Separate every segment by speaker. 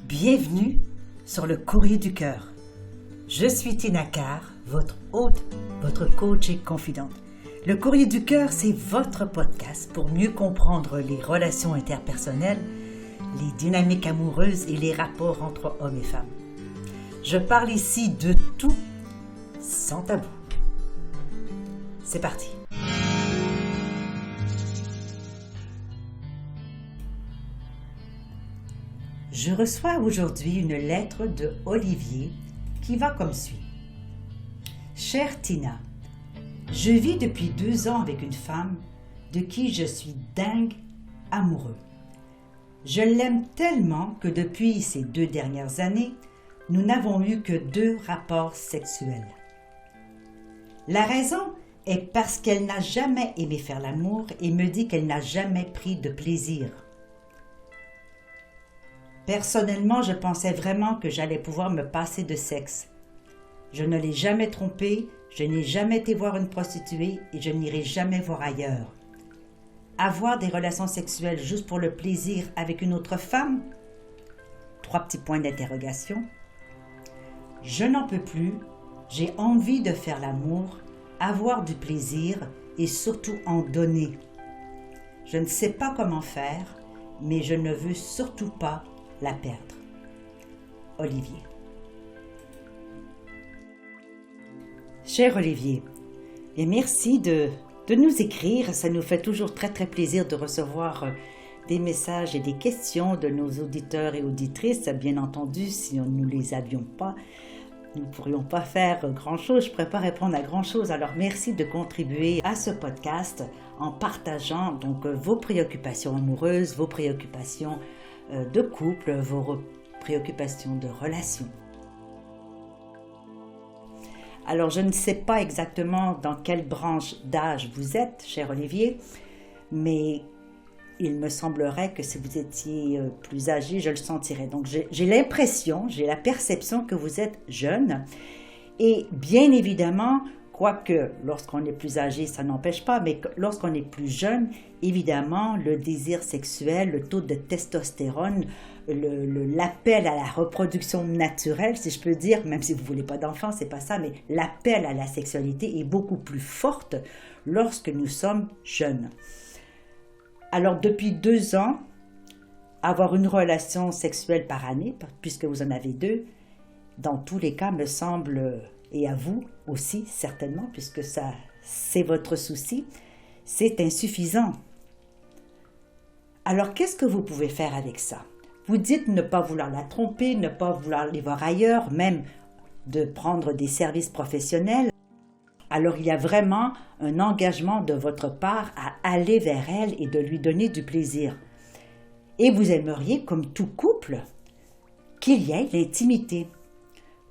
Speaker 1: Bienvenue sur le Courrier du Cœur. Je suis Tina Carr, votre hôte, votre coach et confidente. Le Courrier du Cœur, c'est votre podcast pour mieux comprendre les relations interpersonnelles, les dynamiques amoureuses et les rapports entre hommes et femmes. Je parle ici de tout, sans tabou. C'est parti. Je reçois aujourd'hui une lettre de Olivier qui va comme suit. Chère Tina, je vis depuis 2 ans avec une femme de qui je suis dingue amoureux. Je l'aime tellement que depuis ces 2 dernières années, nous n'avons eu que 2 rapports sexuels. La raison est parce qu'elle n'a jamais aimé faire l'amour et me dit qu'elle n'a jamais pris de plaisir. Personnellement, je pensais vraiment que j'allais pouvoir me passer de sexe. Je ne l'ai jamais trompée, je n'ai jamais été voir une prostituée et je n'irai jamais voir ailleurs. Avoir des relations sexuelles juste pour le plaisir avec une autre femme? 3 petits points d'interrogation. Je n'en peux plus, j'ai envie de faire l'amour, avoir du plaisir et surtout en donner. Je ne sais pas comment faire, mais je ne veux surtout pas la perdre. Olivier. Cher Olivier, et merci de nous écrire. Ça nous fait toujours très très plaisir de recevoir des messages et des questions de nos auditeurs et auditrices. Bien entendu, si nous ne les avions pas, nous ne pourrions pas faire grand-chose. Je ne pourrais pas répondre à grand-chose. Alors merci de contribuer à ce podcast en partageant donc vos préoccupations amoureuses, vos préoccupations de couple, vos préoccupations de relation. Alors, je ne sais pas exactement dans quelle branche d'âge vous êtes, cher Olivier, mais il me semblerait que si vous étiez plus âgé, je le sentirais. Donc, j'ai l'impression, j'ai la perception que vous êtes jeune. Et bien évidemment, quoique lorsqu'on est plus âgé, ça n'empêche pas, mais lorsqu'on est plus jeune, évidemment, le désir sexuel, le taux de testostérone, l'appel à la reproduction naturelle, si je peux dire, même si vous ne voulez pas d'enfants, c'est pas ça, mais l'appel à la sexualité est beaucoup plus forte lorsque nous sommes jeunes. Alors, depuis 2 ans, avoir une relation sexuelle par année, puisque vous en avez 2, dans tous les cas, me semble, et à vous aussi certainement, puisque ça, c'est votre souci, c'est insuffisant. Alors, qu'est-ce que vous pouvez faire avec ça? Vous dites ne pas vouloir la tromper, ne pas vouloir aller voir ailleurs, même de prendre des services professionnels. Alors, il y a vraiment un engagement de votre part à aller vers elle et de lui donner du plaisir. Et vous aimeriez, comme tout couple, qu'il y ait l'intimité.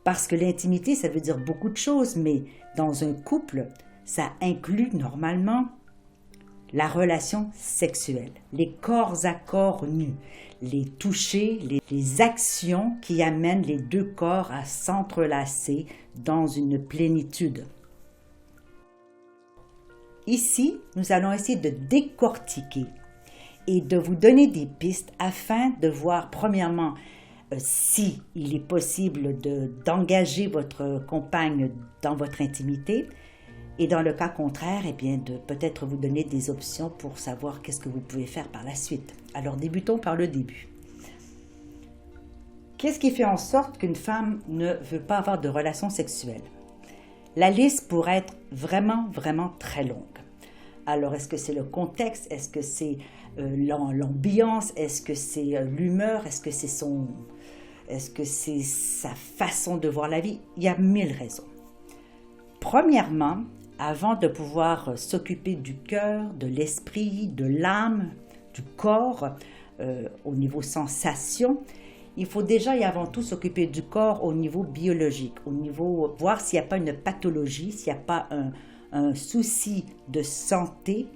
Speaker 1: Parce que l'intimité, ça veut dire beaucoup de choses, mais dans un couple, ça inclut normalement la relation sexuelle, les corps à corps nus, les touchers, les actions qui amènent les 2 corps à s'entrelacer dans une plénitude. Ici, nous allons essayer de décortiquer et de vous donner des pistes afin de voir premièrement si il est possible d'engager votre compagne dans votre intimité et dans le cas contraire, eh bien, de peut-être vous donner des options pour savoir qu'est-ce que vous pouvez faire par la suite. Alors, débutons par le début. Qu'est-ce qui fait en sorte qu'une femme ne veut pas avoir de relations sexuelles? La liste pourrait être vraiment, vraiment très longue. Alors, est-ce que c'est le contexte? Est-ce que c'est l'ambiance? Est-ce que c'est l'humeur? Est-ce que c'est sa façon de voir la vie? Il y a 1000 raisons. Premièrement, avant de pouvoir s'occuper du cœur, de l'esprit, de l'âme, du corps, au niveau sensation, il faut déjà et avant tout s'occuper du corps au niveau biologique, au niveau voir s'il n'y a pas une pathologie, s'il n'y a pas un souci de santé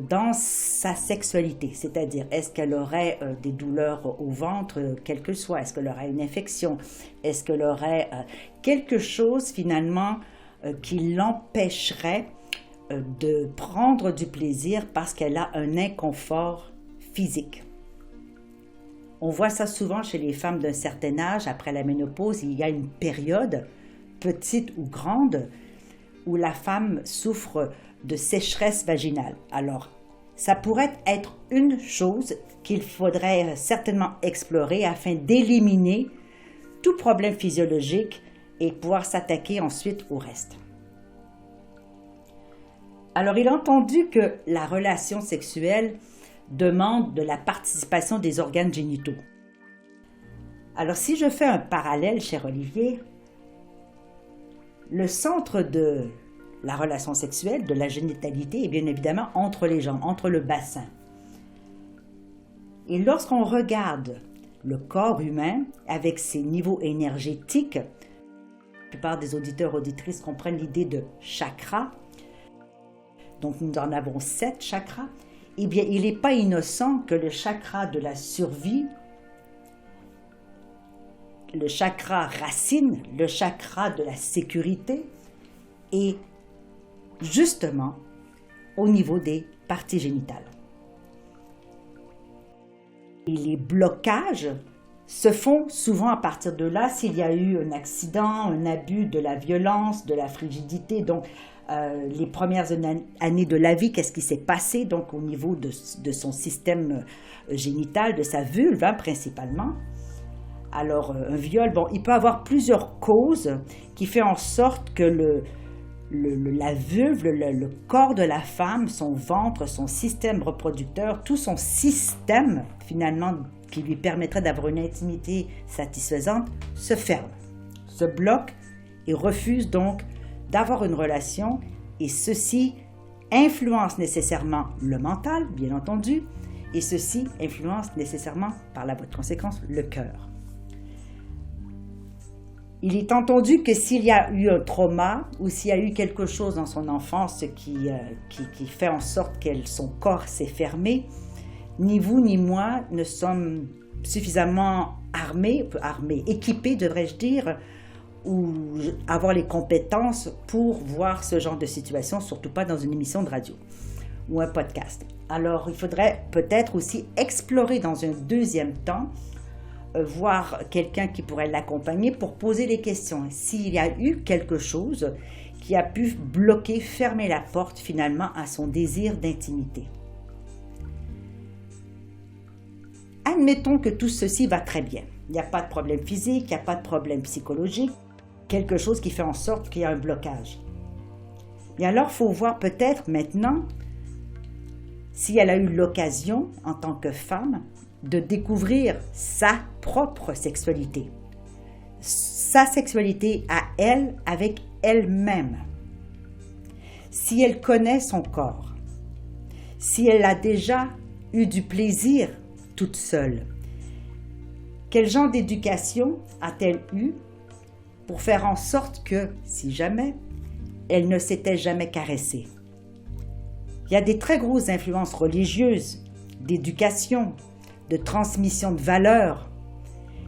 Speaker 1: dans sa sexualité, c'est-à-dire est-ce qu'elle aurait des douleurs au ventre, quelle que soit, est-ce qu'elle aurait une infection, est-ce qu'elle aurait quelque chose finalement qui l'empêcherait de prendre du plaisir parce qu'elle a un inconfort physique. On voit ça souvent chez les femmes d'un certain âge, après la ménopause, il y a une période, petite ou grande, où la femme souffre de sécheresse vaginale. Alors, ça pourrait être une chose qu'il faudrait certainement explorer afin d'éliminer tout problème physiologique et pouvoir s'attaquer ensuite au reste. Alors, il est entendu que la relation sexuelle demande de la participation des organes génitaux. Alors, si je fais un parallèle, cher Olivier, le centre de la relation sexuelle, de la génitalité, est bien évidemment entre les jambes, entre le bassin. Et lorsqu'on regarde le corps humain avec ses niveaux énergétiques, la plupart des auditeurs et auditrices comprennent l'idée de chakra. Donc nous en avons 7 chakras. Eh bien, il n'est pas innocent que le chakra de la survie, le chakra racine, le chakra de la sécurité, est justement au niveau des parties génitales. Et les blocages se font souvent à partir de là s'il y a eu un accident, un abus, de la violence, de la frigidité. Donc, les premières années de la vie, qu'est-ce qui s'est passé donc au niveau de son système génital, de sa vulve principalement. Alors, un viol, bon, il peut avoir plusieurs causes qui font en sorte que la vulve, le corps de la femme, son ventre, son système reproducteur, tout son système, finalement, qui lui permettrait d'avoir une intimité satisfaisante, se ferme, se bloque et refuse donc d'avoir une relation, et ceci influence nécessairement le mental, bien entendu, et ceci influence nécessairement, par la voie de conséquence, le cœur. Il est entendu que s'il y a eu un trauma ou s'il y a eu quelque chose dans son enfance qui fait en sorte que son corps s'est fermé, ni vous ni moi ne sommes suffisamment équipés, devrais-je dire, ou avoir les compétences pour voir ce genre de situation, surtout pas dans une émission de radio ou un podcast. Alors, il faudrait peut-être aussi explorer dans un deuxième temps, voir quelqu'un qui pourrait l'accompagner pour poser les questions. S'il y a eu quelque chose qui a pu bloquer, fermer la porte finalement à son désir d'intimité. Admettons que tout ceci va très bien. Il n'y a pas de problème physique, il n'y a pas de problème psychologique, quelque chose qui fait en sorte qu'il y a un blocage. Et alors, il faut voir peut-être maintenant si elle a eu l'occasion, en tant que femme, de découvrir sa propre sexualité. Sa sexualité à elle, avec elle-même. Si elle connaît son corps, si elle a déjà eu du plaisir toute seule, quel genre d'éducation a-t-elle eu pour faire en sorte que, si jamais, elle ne s'était jamais caressée? Il y a des très grosses influences religieuses, d'éducation, de transmission de valeurs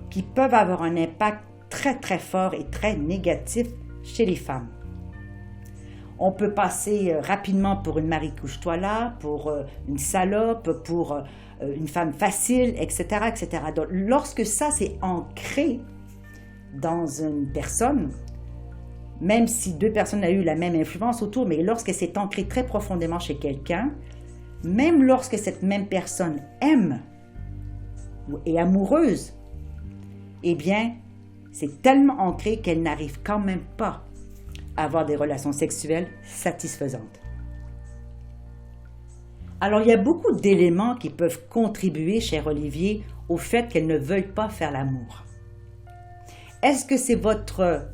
Speaker 1: qui peuvent avoir un impact très très fort et très négatif chez les femmes. On peut passer rapidement pour une Marie couche-toi là, pour une salope, pour une femme facile, etc., etc. Donc, lorsque ça c'est ancré dans une personne, même si deux personnes ont eu la même influence autour, mais lorsque c'est ancré très profondément chez quelqu'un, même lorsque cette même personne aime et amoureuse, eh bien, c'est tellement ancré qu'elle n'arrive quand même pas à avoir des relations sexuelles satisfaisantes. Alors, il y a beaucoup d'éléments qui peuvent contribuer, cher Olivier, au fait qu'elles ne veulent pas faire l'amour. Est-ce que c'est votre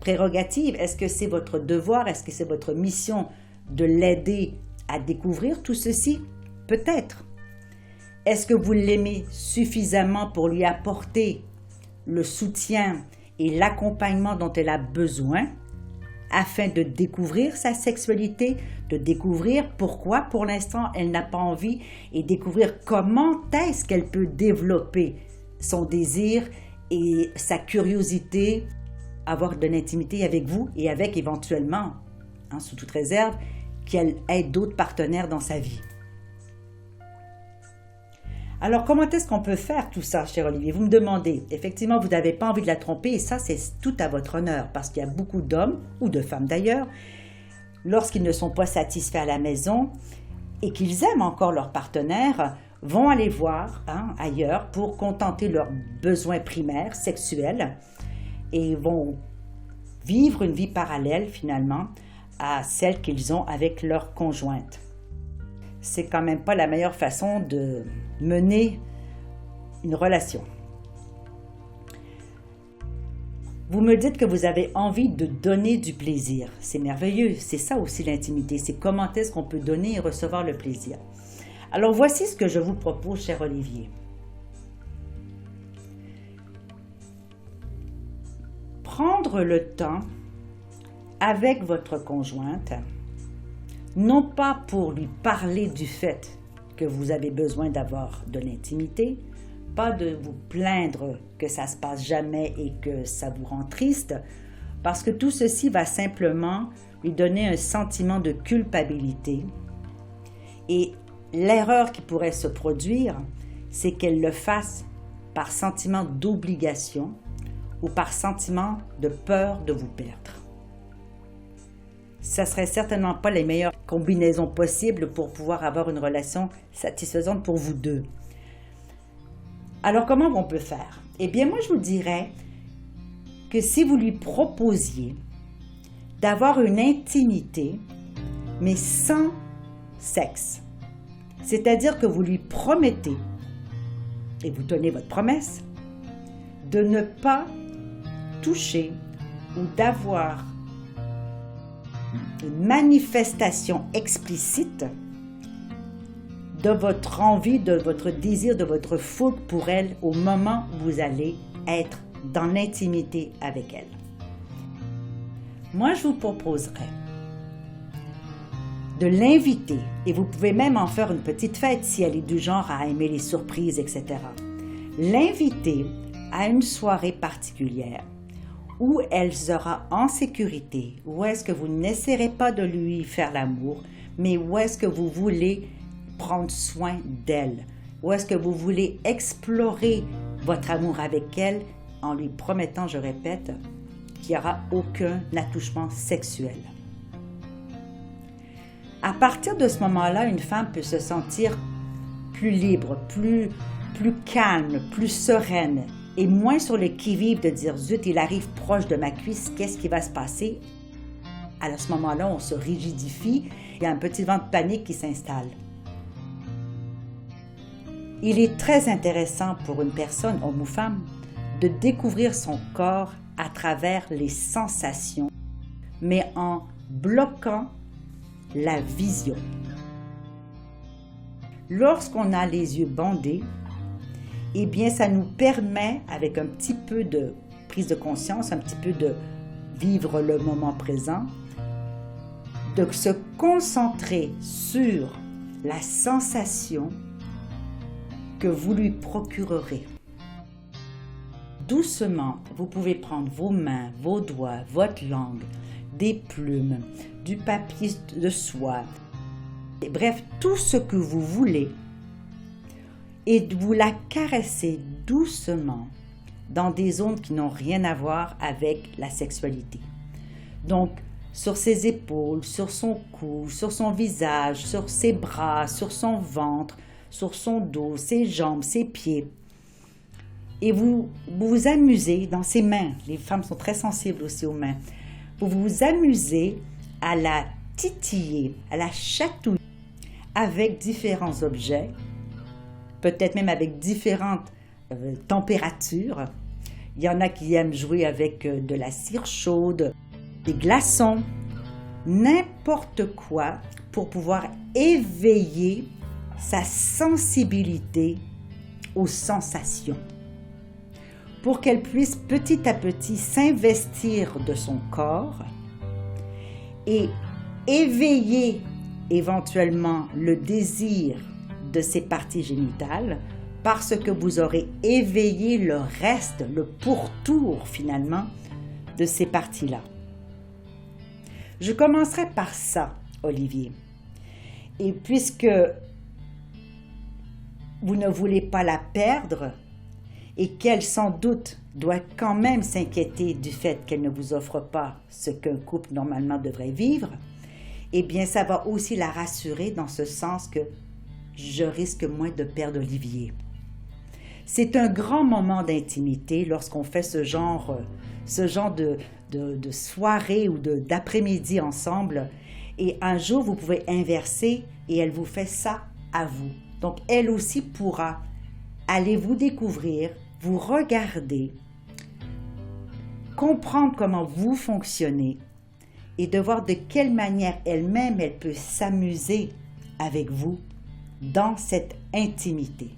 Speaker 1: prérogative? Est-ce que c'est votre devoir? Est-ce que c'est votre mission de l'aider à découvrir tout ceci? Peut-être. Est-ce que vous l'aimez suffisamment pour lui apporter le soutien et l'accompagnement dont elle a besoin afin de découvrir sa sexualité, de découvrir pourquoi pour l'instant elle n'a pas envie et découvrir comment est-ce qu'elle peut développer son désir et sa curiosité, avoir de l'intimité avec vous et avec éventuellement, sous toute réserve, qu'elle ait d'autres partenaires dans sa vie. Alors, comment est-ce qu'on peut faire tout ça, cher Olivier? Vous me demandez. Effectivement, vous n'avez pas envie de la tromper et ça, c'est tout à votre honneur parce qu'il y a beaucoup d'hommes, ou de femmes d'ailleurs, lorsqu'ils ne sont pas satisfaits à la maison et qu'ils aiment encore leur partenaire, vont aller voir ailleurs pour contenter leurs besoins primaires, sexuels, et vont vivre une vie parallèle finalement à celle qu'ils ont avec leur conjointe. C'est quand même pas la meilleure façon de mener une relation. Vous me dites que vous avez envie de donner du plaisir. C'est merveilleux, c'est ça aussi l'intimité, c'est comment est-ce qu'on peut donner et recevoir le plaisir. Alors voici ce que je vous propose, cher Olivier. Prendre le temps avec votre conjointe, non pas pour lui parler du fait que vous avez besoin d'avoir de l'intimité, pas de vous plaindre que ça se passe jamais et que ça vous rend triste, parce que tout ceci va simplement lui donner un sentiment de culpabilité. Et l'erreur qui pourrait se produire, c'est qu'elle le fasse par sentiment d'obligation ou par sentiment de peur de vous perdre. Ça serait certainement pas les meilleures combinaisons possibles pour pouvoir avoir une relation satisfaisante pour vous deux. Alors, comment on peut faire? Eh bien, moi, je vous dirais que si vous lui proposiez d'avoir une intimité, mais sans sexe, c'est-à-dire que vous lui promettez, et vous tenez votre promesse, de ne pas toucher ou d'avoir une manifestation explicite de votre envie, de votre désir, de votre foule pour elle au moment où vous allez être dans l'intimité avec elle. Moi, je vous proposerais de l'inviter, et vous pouvez même en faire une petite fête si elle est du genre à aimer les surprises, etc. L'inviter à une soirée particulière où elle sera en sécurité, où est-ce que vous n'essaierez pas de lui faire l'amour, mais où est-ce que vous voulez prendre soin d'elle, où est-ce que vous voulez explorer votre amour avec elle en lui promettant, je répète, qu'il n'y aura aucun attouchement sexuel. À partir de ce moment-là, une femme peut se sentir plus libre, plus calme, plus sereine, et moins sur le qui-vive de dire « Zut, il arrive proche de ma cuisse, qu'est-ce qui va se passer ?» À ce moment-là, on se rigidifie, il y a un petit vent de panique qui s'installe. Il est très intéressant pour une personne, homme ou femme, de découvrir son corps à travers les sensations, mais en bloquant la vision. Lorsqu'on a les yeux bandés, eh bien, ça nous permet, avec un petit peu de prise de conscience, un petit peu de vivre le moment présent, de se concentrer sur la sensation que vous lui procurerez. Doucement, vous pouvez prendre vos mains, vos doigts, votre langue, des plumes, du papier de soie, et bref, tout ce que vous voulez, et vous la caressez doucement dans des zones qui n'ont rien à voir avec la sexualité. Donc, sur ses épaules, sur son cou, sur son visage, sur ses bras, sur son ventre, sur son dos, ses jambes, ses pieds. Et vous vous amusez dans ses mains. Les femmes sont très sensibles aussi aux mains. Vous vous amusez à la titiller, à la chatouiller avec différents objets, peut-être même avec différentes températures. Il y en a qui aiment jouer avec de la cire chaude, des glaçons, n'importe quoi pour pouvoir éveiller sa sensibilité aux sensations, pour qu'elle puisse petit à petit s'investir de son corps et éveiller éventuellement le désir de ses parties génitales, parce que vous aurez éveillé le reste, le pourtour finalement de ces parties-là. Je commencerai par ça Olivier. Et puisque vous ne voulez pas la perdre et qu'elle sans doute doit quand même s'inquiéter du fait qu'elle ne vous offre pas ce qu'un couple normalement devrait vivre, eh bien ça va aussi la rassurer dans ce sens que je risque moins de perdre Olivier. C'est un grand moment d'intimité lorsqu'on fait ce genre de soirée ou d'après-midi ensemble. Et un jour, vous pouvez inverser et elle vous fait ça à vous. Donc, elle aussi pourra aller vous découvrir, vous regarder, comprendre comment vous fonctionnez et de voir de quelle manière elle-même elle peut s'amuser avec vous dans cette intimité.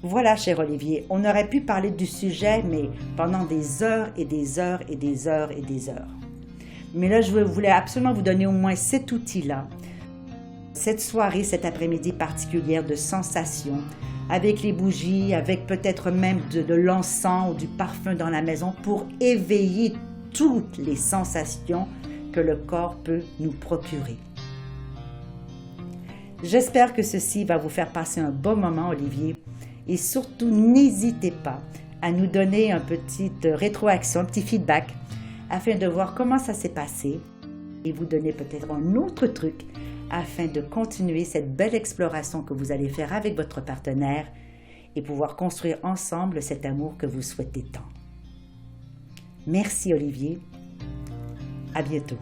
Speaker 1: Voilà, cher Olivier, on aurait pu parler du sujet, mais pendant des heures et des heures et des heures et des heures. Mais là, je voulais absolument vous donner au moins cet outil-là, cette soirée, cet après-midi particulière de sensations, avec les bougies, avec peut-être même de l'encens ou du parfum dans la maison pour éveiller toutes les sensations que le corps peut nous procurer. J'espère que ceci va vous faire passer un bon moment, Olivier. Et surtout, n'hésitez pas à nous donner une petite rétroaction, un petit feedback, afin de voir comment ça s'est passé et vous donner peut-être un autre truc afin de continuer cette belle exploration que vous allez faire avec votre partenaire et pouvoir construire ensemble cet amour que vous souhaitez tant. Merci Olivier. À bientôt.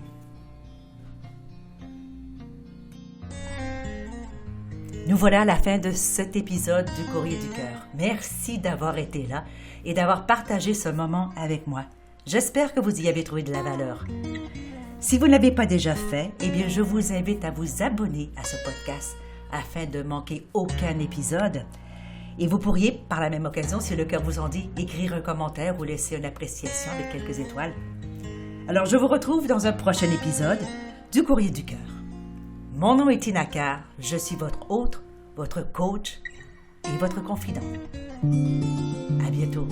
Speaker 1: Nous voilà à la fin de cet épisode du Courrier du Cœur. Merci d'avoir été là et d'avoir partagé ce moment avec moi. J'espère que vous y avez trouvé de la valeur. Si vous ne l'avez pas déjà fait, eh bien je vous invite à vous abonner à ce podcast afin de manquer aucun épisode. Et vous pourriez, par la même occasion, si le cœur vous en dit, écrire un commentaire ou laisser une appréciation de quelques étoiles. Alors je vous retrouve dans un prochain épisode du Courrier du Cœur. Mon nom est Tina Carr, je suis votre hôte, votre coach et votre confident. À bientôt.